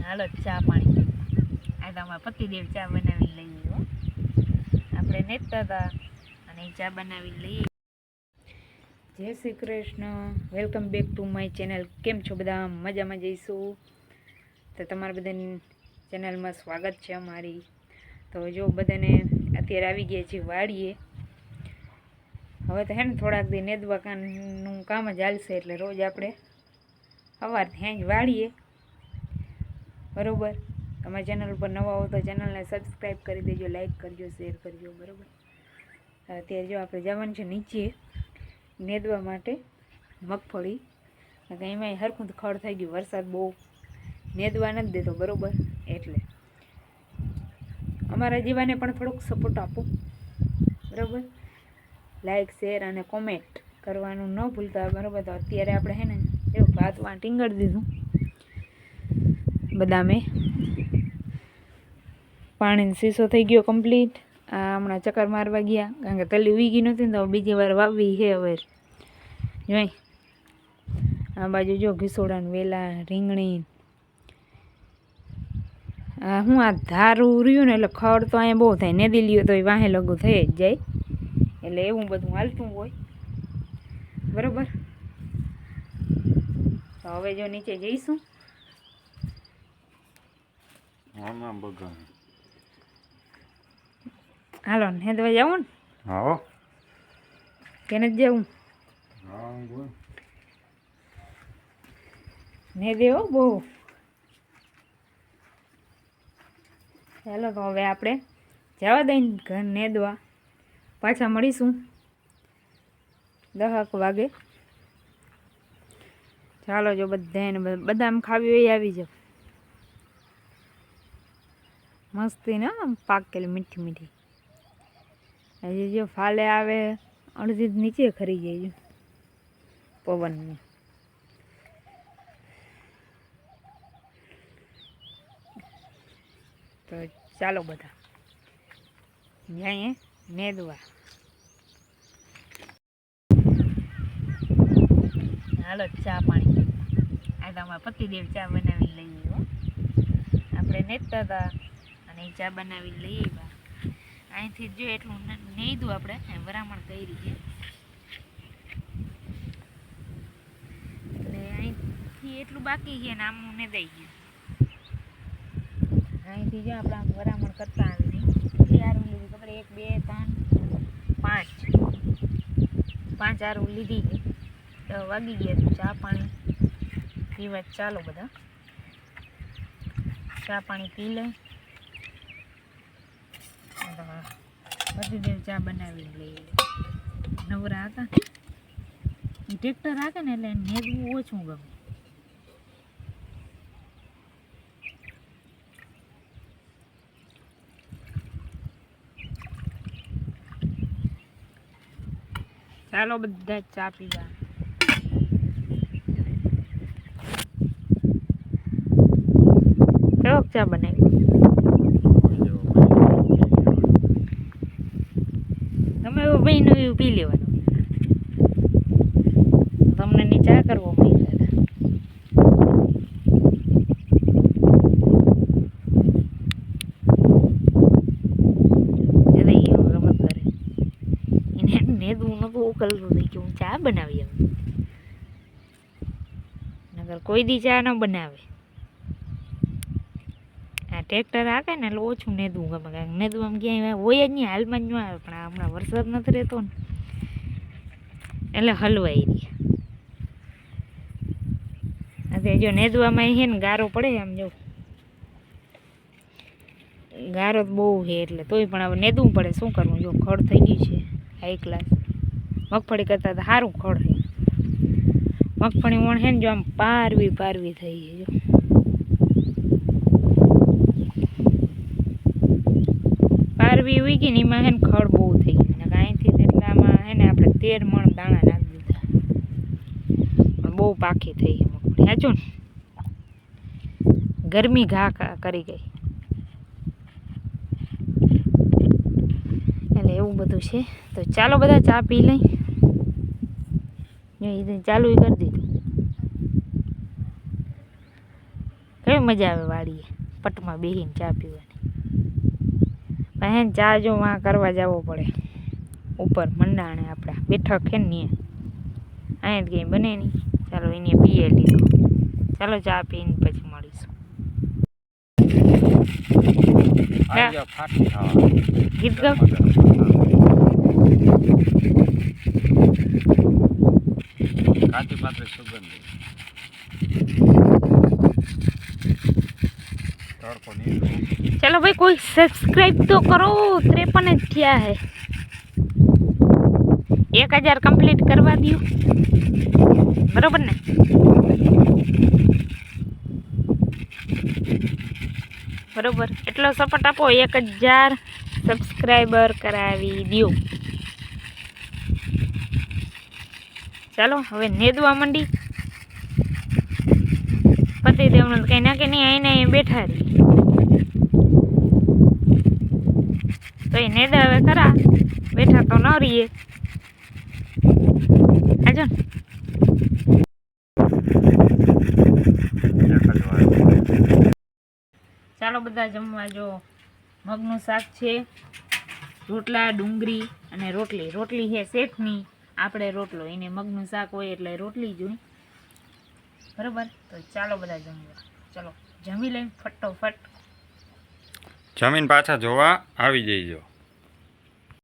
હાલો ચા પાણી. આ તો અમારા પતિદેવ ચા બનાવી લઈએ હો. આપણે નેતા હતા અને ચા બનાવી લઈએ. જય Shri Krishna, welcome back to my channel. કેમ છો બધા? મજામાં જઈશું તો તમારા બધાની ચેનલમાં સ્વાગત છે અમારી. તો જો બધાને અત્યારે આવી ગયા છીએ વાડીએ. હવે તો હે ને થોડાક દી નેદવાકાનું કામ જ હાલશે, એટલે રોજ આપણે સવારથી હેંજ વાળીએ. બરાબર? તમારા ચેનલ ઉપર નવા હો તો ચેનલને સબસ્ક્રાઈબ કરી દેજો, લાઈક કરજો, શેર કરજો. બરાબર? અત્યારે જો આપણે જવાનું છે નીચે નેદવા માટે મગફળી. એમાં હરખું ખડ થઈ ગયું, વરસાદ બહુ નેદવા નથી દેતો. બરાબર? એટલે અમારા જીવાને પણ થોડુંક સપોર્ટ આપો. બરાબર? લાઈક, શેર અને કોમેન્ટ કરવાનું ન ભૂલતા. બરાબર? તો અત્યારે આપણે હે ને એવું ભાત ટીંગળી દીધું. બદામે પાણીનો શીશો થઈ ગયો કમ્પ્લીટ. આ હમણાં ચક્કર મારવા ગયા, કારણ કે તલી વીગી નહોતી ને તો બીજી વાર વાવવી છે. હવે જોઈ આ બાજુ જો ઘીસોડા, વેલા, રીંગણી. હું આ ધારું રહ્યું ને એટલે ખડ તો અહીંયા બહુ થાય. નેદી લ્યો તો એ વાહે લગું થઈ જ જાય, એટલે એવું બધું હાલતું હોય. બરાબર? તો હવે જો નીચે જઈશું. હાલો નેદવા જવું ને? હા, કે નથી જવું? ને દેવો બહુ. ચાલો તો હવે આપણે જવા દઈને ઘર નેદવા. પાછા મળીશું 10 વાગે. ચાલો જો બધાને બદામ ખાવી હોય આવી જાવ. મસ્તી ને પાકેલી મીઠી મીઠી. હજી જો ફાલે આવે અડધી નીચે ખરી જાય પવનની. તો ચાલો બધા જઈએ નેદવા. હાલો ચા પાણી. આ તો અમારા પતિદેવ ચા બનાવી લઈએ હો. આપણે નેતા હતા અને એ ચા બનાવી લઈએ. અહીંથી જો એટલું નેદું આપણે વરામણ કરી છે, એટલે અહીંથી એટલું બાકી છે ને આમનું નેદાઈ ગયું. અહીંથી જો આપણે આમ વરામણ કરતા આવી કેટલી આરું લીધી ખબર? 1 2 3 4 5 આરું લીધી છે. 10 વાગી ગયા. તો ચા પાણી પીવા ચાલો બધા. ચા પાણી પી લે. પતિદેવ ચા બનાવી લઈએ. નવરા હતા ટ્રેક્ટર રાખે ને એટલે નેદવું ઓછું ગમે. ચાલો બધા ચા પીવા. કેવો ચા બનાવી? તમે એવું ભાઈ નું એવું પી લેવાનું. તમને ની ચા કરવો મળી દાદા. રમત કરે એને નેદવું નતું ઉકલતું થઈ ગયું. ચા બનાવી હવે. નગર કોઈ દી ચા ન બનાવે. આ ટ્રેક્ટર રાખે ને એટલે ઓછું નેદવું ગમે. કારણ નેદવું આમ ક્યાંય હોય જ નહીં, હાલમાં જ ન આવે. પણ હમણાં વરસાદ નથી રહેતો ને એટલે હલવાઈ રહી. અત્યારે જો નેદવામાં છે ને ગારો પડે. આમ જો ગારો બહુ છે એટલે તોય પણ હવે નેદવું પડે. શું કરવું? જો ખડ થઈ ગયું છે હાઈ ક્લાસ. મગફળી કરતાં તો સારું ખડ છે. મગફળી વણ છે ને જો આમ પારવી પારવી થઈ છે. જો પારવી ઉગી ને એમાં હે ને ખડ બહુ થઈ ગયું. અહીંથી એટલામાં હે ને આપણે 13 મણ દાણા નાખી દીધા, પણ બહુ પાકી થઈ ગઈ મગફળી. સાચું ને? ગરમી ઘા કરી ગઈ એટલે એવું બધું છે. તો ચાલો બધા ચા પી લઈ. ચાલુ કરી દીધું. કયો કેવી મજા આવે વાડીએ પટમાં બેસીને ચા પીવાની. પણ ચા જો વાં કરવા જવો પડે ઉપર મંડાણે આપણા બેઠક છે ને અહીંયા જ કંઈ બને નહીં. ચાલો એને પીએ લીધો. ચાલો ચા પીને પછી મળીશું. ગીત ગાવ. चलो भाई कोई सब्सक्राइब तो करो. 53 જ થયા है. 1000 कंप्लीट करवा दियो. बरोबर ने. बरोबर એટલો સપોર્ટ આપો. 1000 સબસ્ક્રાઇબર કરાવી દિયો. ચાલો હવે નેદવા માંડી. પતિદેવને કઈ ના કે નહીં આઈને બેઠા રહી તો એ નેદા હવે ખરા. બેઠા તો ન રહીએ. આજો ને. ચાલો બધા જમવા. જો મગનું શાક છે, રોટલા, ડુંગળી અને રોટલી. રોટલી છે શેઠની, આપણે રોટલો. એને મગનું શાક હોય એટલે રોટલી જોઈ. બરોબર. તો ચાલો બધા જમવા. ચલો જમી લઈને ફટોફટ જમીન પાછા જોવા આવી જઈજો.